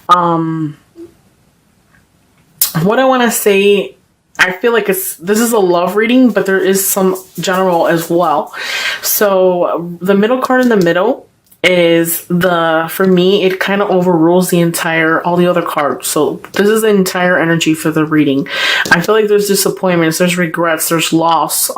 What I want to say, I feel like this is a love reading, but there is some general as well. So the middle card in the middle is for me, it kind of overrules all the other cards. So this is the entire energy for the reading. I feel like there's disappointments, there's regrets, there's loss.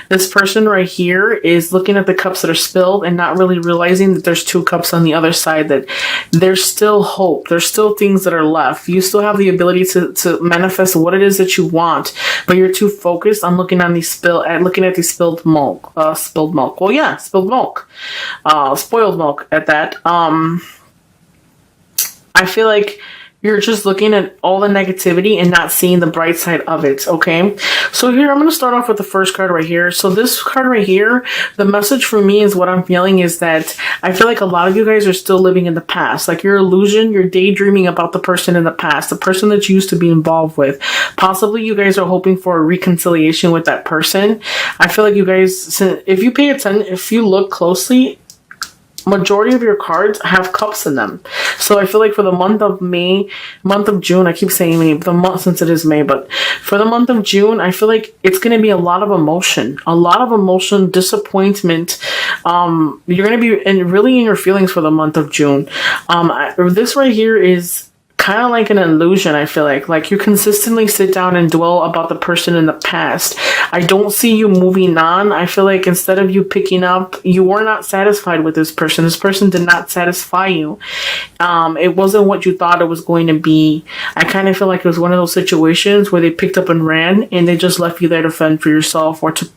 This person right here is looking at the cups that are spilled and not really realizing that there's 2 cups on the other side, that there's still hope. There's still things that are left. You still have the ability to manifest what it is that you want, but you're too focused on looking at these spilled milk. Well, yeah, spilled milk. Spoiled milk at that. I feel like you're just looking at all the negativity and not seeing the bright side of it, okay? So here, I'm going to start off with the first card right here. So this card right here, the message for me is what I'm feeling is that I feel like a lot of you guys are still living in the past. Like your illusion, you're daydreaming about the person in the past, the person that you used to be involved with. Possibly you guys are hoping for a reconciliation with that person. I feel like you guys, if you pay attention, if you look closely, majority of your cards have cups in them. So I feel like for the month of June, I keep saying May, the month since it is May, but for the month of June, I feel like it's going to be a lot of emotion, disappointment. You're going to be really in your feelings for the month of June. This right here is kind of like an illusion. I feel like you consistently sit down and dwell about the person in the past. I don't see you moving on. I feel like instead of you picking up, you were not satisfied with this person. This person did not satisfy you. It wasn't what you thought it was going to be. I kind of feel like it was one of those situations where they picked up and ran and they just left you there to fend for yourself or to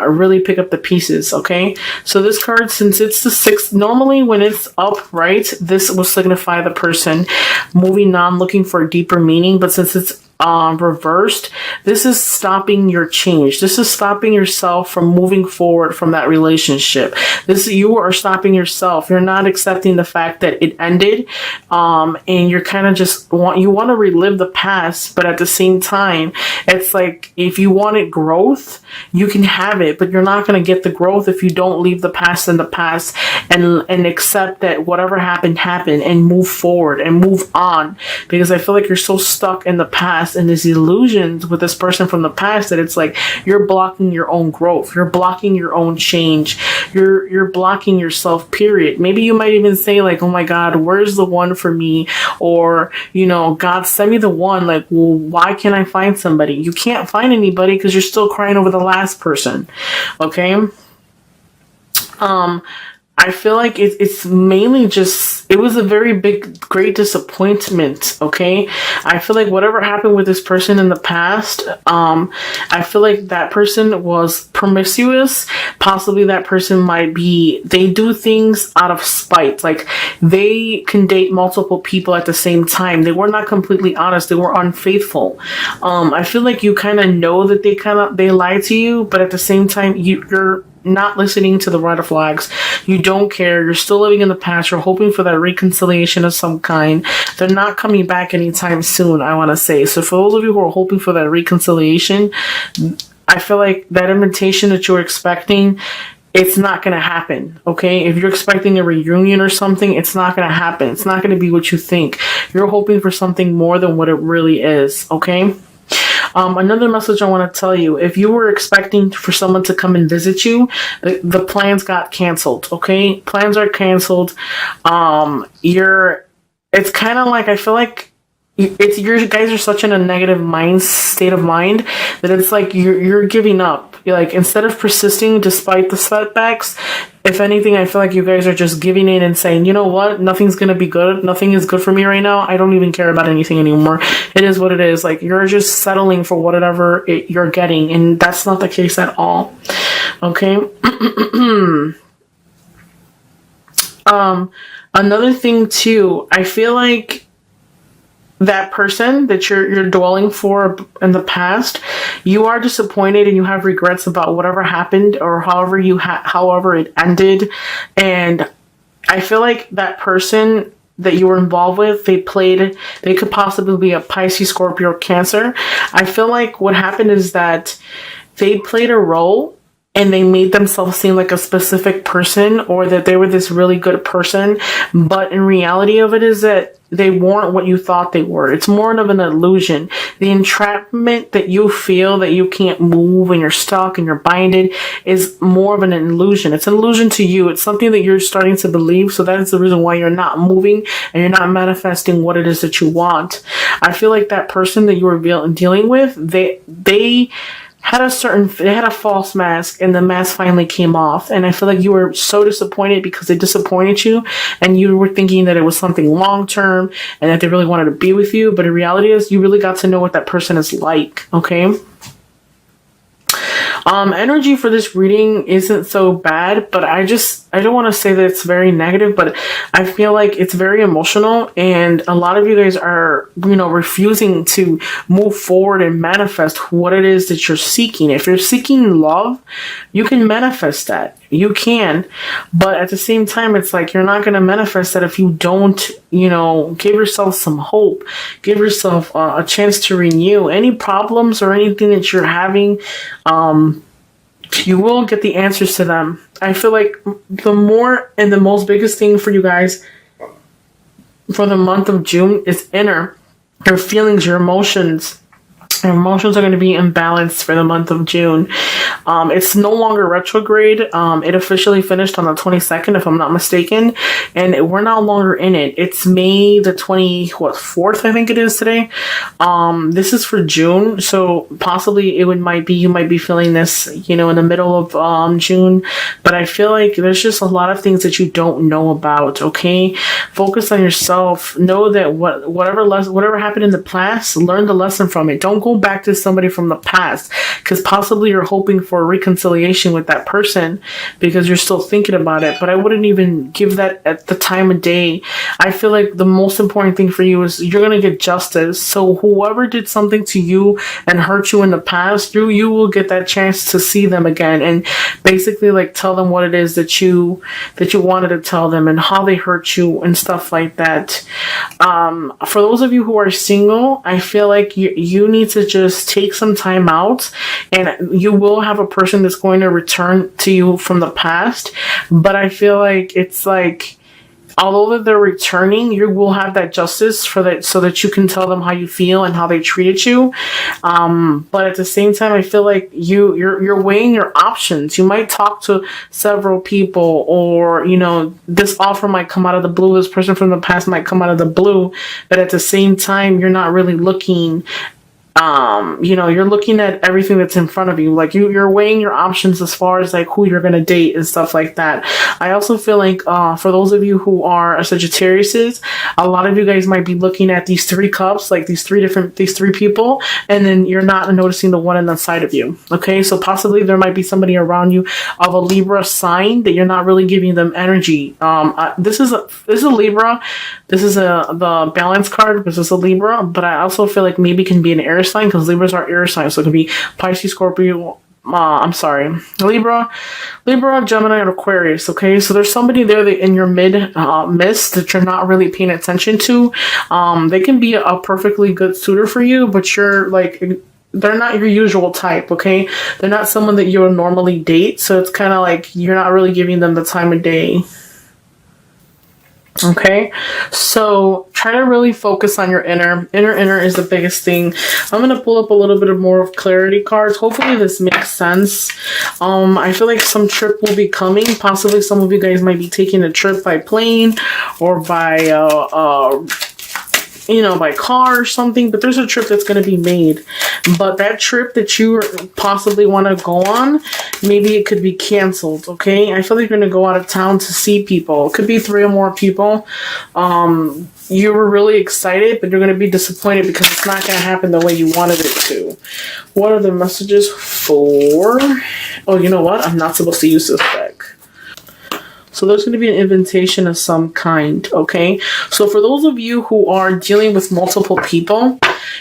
really pick up the pieces. Okay, so this card, since it's the 6th, normally when it's upright, this will signify the person moving on, looking for a deeper meaning, but since it's reversed, this is stopping your change. This is stopping yourself from moving forward from that relationship. You are stopping yourself. You're not accepting the fact that it ended, and you're kind of just want to relive the past, but at the same time, it's like if you wanted growth, you can have it, but you're not going to get the growth if you don't leave the past in the past and accept that whatever happened and move forward and move on. Because I feel like you're so stuck in the past and these illusions with this person from the past that it's like you're blocking your own growth, you're blocking your own change, you're blocking yourself, period. Maybe you might even say like, oh my God, where's the one for me? Or, God, send me the one. Like, well, why can't I find somebody? You can't find anybody because you're still crying over the last person. Okay. I feel like it's mainly just, it was a very great disappointment, okay? I feel like whatever happened with this person in the past, I feel like that person was promiscuous. Possibly that person they do things out of spite. Like, they can date multiple people at the same time. They were not completely honest. They were unfaithful. I feel like you kind of know that they lied to you, but at the same time, you're not listening to the red flags. You don't care. You're still living in the past. You're hoping for that reconciliation of some kind. They're not coming back anytime soon, I want to say. So for those of you who are hoping for that reconciliation, I feel like that invitation that you're expecting, it's not going to happen, okay? If you're expecting a reunion or something, it's not going to happen. It's not going to be what you think. You're hoping for something more than what it really is, okay? Another message I want to tell you, if you were expecting for someone to come and visit you, the plans got canceled, okay? Plans are canceled. It's kind of like, I feel like you guys are such in a negative state of mind that it's like you're giving up. You're like, instead of persisting despite the setbacks, if anything, I feel like you guys are just giving in and saying, you know what, nothing's going to be good. Nothing is good for me right now. I don't even care about anything anymore. It is what it is. Like, you're just settling for whatever you're getting. And that's not the case at all. Okay. Another thing too, I feel like that person that you're dwelling for in the past, you are disappointed and you have regrets about whatever happened or however it ended. And I feel like that person that you were involved with, they could possibly be a Pisces, Scorpio, or Cancer. I feel like what happened is that they played a role and they made themselves seem like a specific person, or that they were this really good person, but in reality of it is that they weren't what you thought they were. It's more of an illusion. The entrapment that you feel that you can't move and you're stuck and you're binded is more of an illusion. It's an illusion to you. It's something that you're starting to believe. So that is the reason why you're not moving and you're not manifesting what it is that you want. I feel like that person that you were dealing with, they had a false mask, and the mask finally came off. And I feel like you were so disappointed because they disappointed you, and you were thinking that it was something long term and that they really wanted to be with you. But the reality is you really got to know what that person is like. Okay. Energy for this reading isn't so bad, but I don't want to say that it's very negative, but I feel like it's very emotional, and a lot of you guys are, refusing to move forward and manifest what it is that you're seeking. If you're seeking love, you can manifest that. You can, but at the same time, it's like you're not going to manifest that if you don't, give yourself some hope, give yourself a chance to renew any problems or anything that you're having. You will get the answers to them. I feel like the more and the most biggest thing for you guys for the month of June is inner. Your feelings, your emotions. Your emotions are going to be imbalanced for the month of June. It's no longer retrograde. It officially finished on the 22nd, if I'm not mistaken, and we're no longer in it. It's May the 4th, I think it is today. This is for June, so possibly you might be feeling this, in the middle of June. But I feel like there's just a lot of things that you don't know about. Okay, focus on yourself. Know that whatever happened in the past, learn the lesson from it. Don't go back to somebody from the past, because possibly you're hoping for a reconciliation with that person because you're still thinking about it. But I wouldn't even give that at the time of day. I feel like the most important thing for you is you're going to get justice. So whoever did something to you and hurt you in the past, you will get that chance to see them again and basically like tell them what it is that you wanted to tell them and how they hurt you and stuff like that. For those of you who are single, I feel like you need to just take some time out, and you will have a person that's going to return to you from the past. But I feel like it's like, although that they're returning, you will have that justice for that, so that you can tell them how you feel and how they treated you. But at the same time, I feel like you're weighing your options. You might talk to several people, or this offer might come out of the blue. This person from the past might come out of the blue, but at the same time, you're not really looking. You're looking at everything that's in front of you. Like you're weighing your options as far as like who you're going to date and stuff like that. I also feel like, for those of you who are Sagittariuses, a lot of you guys might be looking at these 3 cups, like these three people, and then you're not noticing the one inside of you. Okay. So possibly there might be somebody around you of a Libra sign that you're not really giving them energy. This is a Libra. This is the balance card. This is a Libra, but I also feel like maybe it can be an air sign, because Libras are air signs, so it could be Pisces, Scorpio, Libra, Gemini, and Aquarius. Okay, so there's somebody there that in your midst that you're not really paying attention to. They can be a perfectly good suitor for you, but you're like, they're not your usual type. Okay, they're not someone that you would normally date, so it's kind of like you're not really giving them the time of day. Okay, so try to really focus on your inner is the biggest thing. I'm going to pull up a little bit of more of clarity cards. Hopefully this makes sense. I feel like some trip will be coming. Possibly some of you guys might be taking a trip by plane or by by car or something, but there's a trip that's going to be made. But that trip that you possibly want to go on, maybe it could be canceled. Okay, I feel like you're going to go out of town to see people. It could be 3 or more people. You were really excited, but you're going to be disappointed because it's not going to happen the way you wanted it to. What are the messages for? Oh, you know what? I'm not supposed to use this deck. So there's going to be an invitation of some kind, okay? So for those of you who are dealing with multiple people,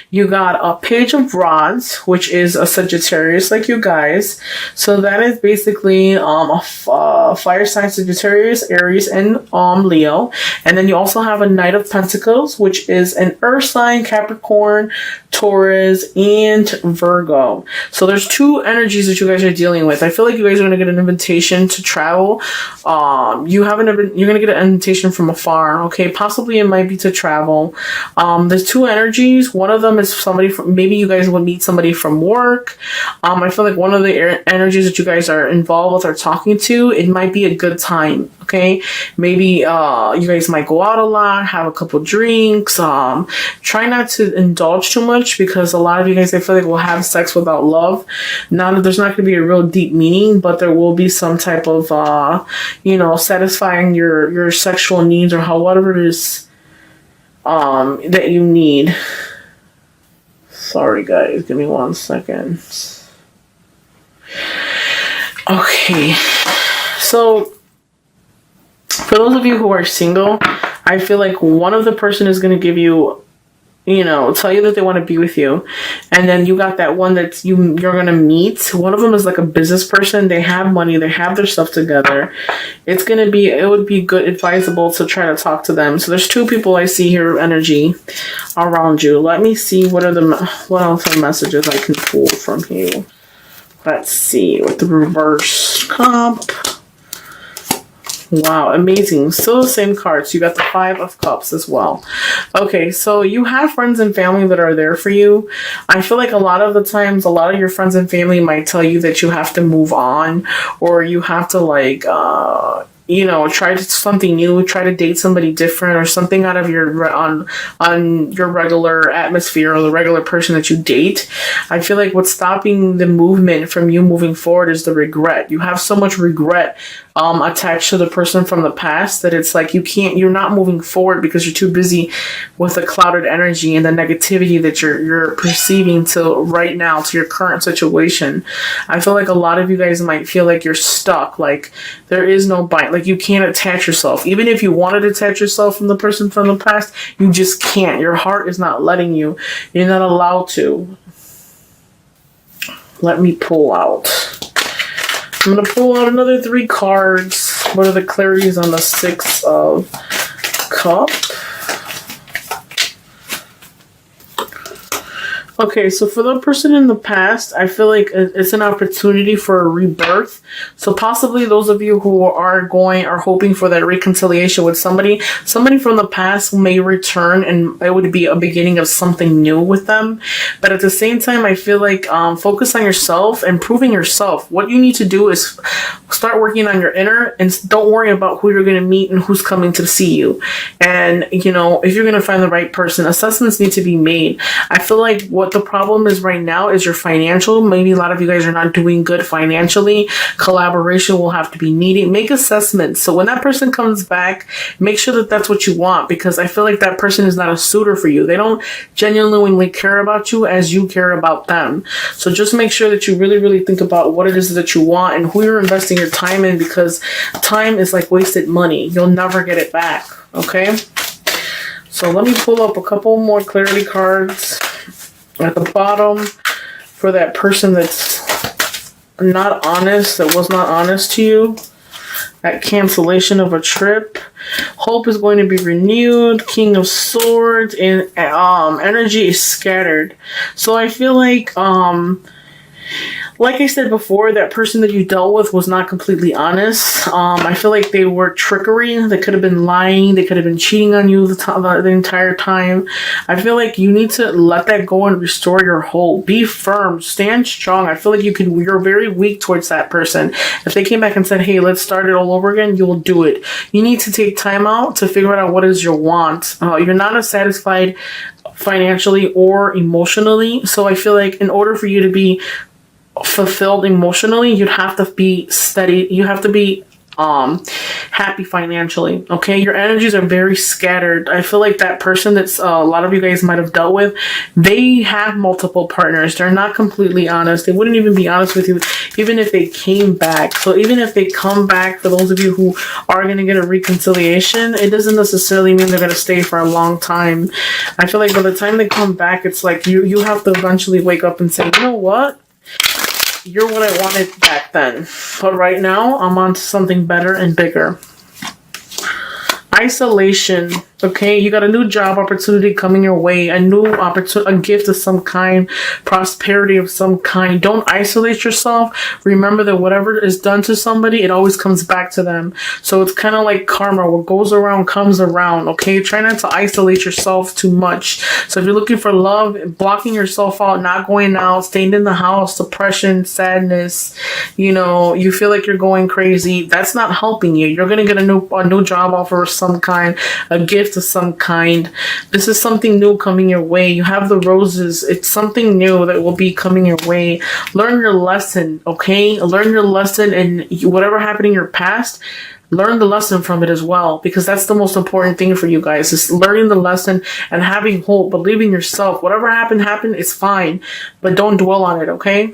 you got a Page of Rods, which is a Sagittarius like you guys. So that is basically a fire sign Sagittarius, Aries, and Leo. And then you also have a Knight of Pentacles, which is an Earth sign, Capricorn, Taurus, and Virgo. So there's two energies that you guys are dealing with. I feel like you guys are going to get an invitation to travel. You're going to get an invitation from afar, okay? Possibly it might be to travel. There's two energies. One of them is somebody from, maybe you guys would meet somebody from work. I feel like one of the energies that you guys are involved with or talking to, it might be a good time, okay? Maybe you guys might go out a lot, have a couple drinks. Try not to indulge too much, because a lot of you guys, I feel like, will have sex without love. Now, there's not going to be a real deep meaning, but there will be some type of, satisfying your sexual needs, or whatever it is that you need. Sorry, guys. Give me 1 second. Okay. So, for those of you who are single, I feel like one of the person is going to give you, tell you that they want to be with you. And then you got that one that you're going to meet. One of them is like a business person. They have money. They have their stuff together. It would be good, advisable to try to talk to them. So there's two people I see here, energy around you. Let me see what else are messages I can pull from you. Let's see, with the reverse comp. Wow, amazing. Still the same cards. You got the Five of Cups as well. Okay, so you have friends and family that are there for you. I feel like a lot of the times, a lot of your friends and family might tell you that you have to move on, or you have to try something new, try to date somebody different, or something out of your on your regular atmosphere, or the regular person that you date. I feel like what's stopping the movement from you moving forward is the regret. You have so much regret attached to the person from the past that it's like you're not moving forward because you're too busy with the clouded energy and the negativity that you're perceiving to right now, to your current situation. I feel like a lot of you guys might feel like you're stuck, like there is no bite, like you can't attach yourself. Even if you want to detach yourself from the person from the past, you just can't. Your heart is not letting you. You're not allowed to. Let me pull out. I'm going to pull out another 3 cards. What are the clarities on the Six of Cups? Okay, so for the person in the past, I feel like it's an opportunity for a rebirth. So possibly those of you who are hoping for that reconciliation with somebody from the past may return, and it would be a beginning of something new with them. But at the same time, I feel like focus on yourself, improving yourself. What you need to do is start working on your inner, and don't worry about who you're going to meet and who's coming to see you. And, if you're going to find the right person, assessments need to be made. I feel like what the problem is right now is your financial. Maybe a lot of you guys are not doing good financially. Collaboration will have to be needed. Make assessments. So when that person comes back, make sure that that's what you want, because I feel like that person is not a suitor for you. They don't genuinely care about you as you care about them. So just make sure that you really, really think about what it is that you want and who you're investing your time in, because time is like wasted money. You'll never get it back. Okay? So let me pull up a couple more clarity cards at the bottom for that person that's not honest, that was not honest to you. That cancellation of a trip. Hope is going to be renewed. King of Swords, and energy is scattered. So I feel like I said before, that person that you dealt with was not completely honest. I feel like they were trickery. They could have been lying. They could have been cheating on you the entire time. I feel like you need to let that go and restore your hope. Be firm. Stand strong. I feel like you're very weak towards that person. If they came back and said, hey, let's start it all over again, you will do it. You need to take time out to figure out what is your want. You're not as satisfied financially or emotionally. So I feel like in order for you to be fulfilled emotionally, you'd have to be steady. You have to be happy financially. Okay, your energies are very scattered. I feel like that person that's a lot of you guys might have dealt with, they have multiple partners. They're not completely honest. They wouldn't even be honest with you even if they came back. So even if they come back, for those of you who are going to get a reconciliation, it doesn't necessarily mean they're going to stay for a long time. I feel like by the time they come back, it's like you have to eventually wake up and say, you know what? You're what I wanted back then. But right now, I'm on to something better and bigger. Isolation. Okay, you got a new job opportunity coming your way, a new opportunity, a gift of some kind, prosperity of some kind. Don't isolate yourself. Remember that whatever is done to somebody, it always comes back to them. So it's kind of like karma. What goes around comes around. Okay, try not to isolate yourself too much. So if you're looking for love, blocking yourself out, not going out, staying in the house, depression, sadness, you know, you feel like you're going crazy, that's not helping you. You're gonna get a new job offer of some kind, a gift of some kind. This is something new coming your way. You have the roses. It's something new that will be coming your way. Learn your lesson, okay? Learn your lesson, and whatever happened in your past, learn the lesson from it as well, because that's the most important thing for you guys, is learning the lesson and having hope, believing yourself. Whatever happened, it's fine, but don't dwell on it, okay?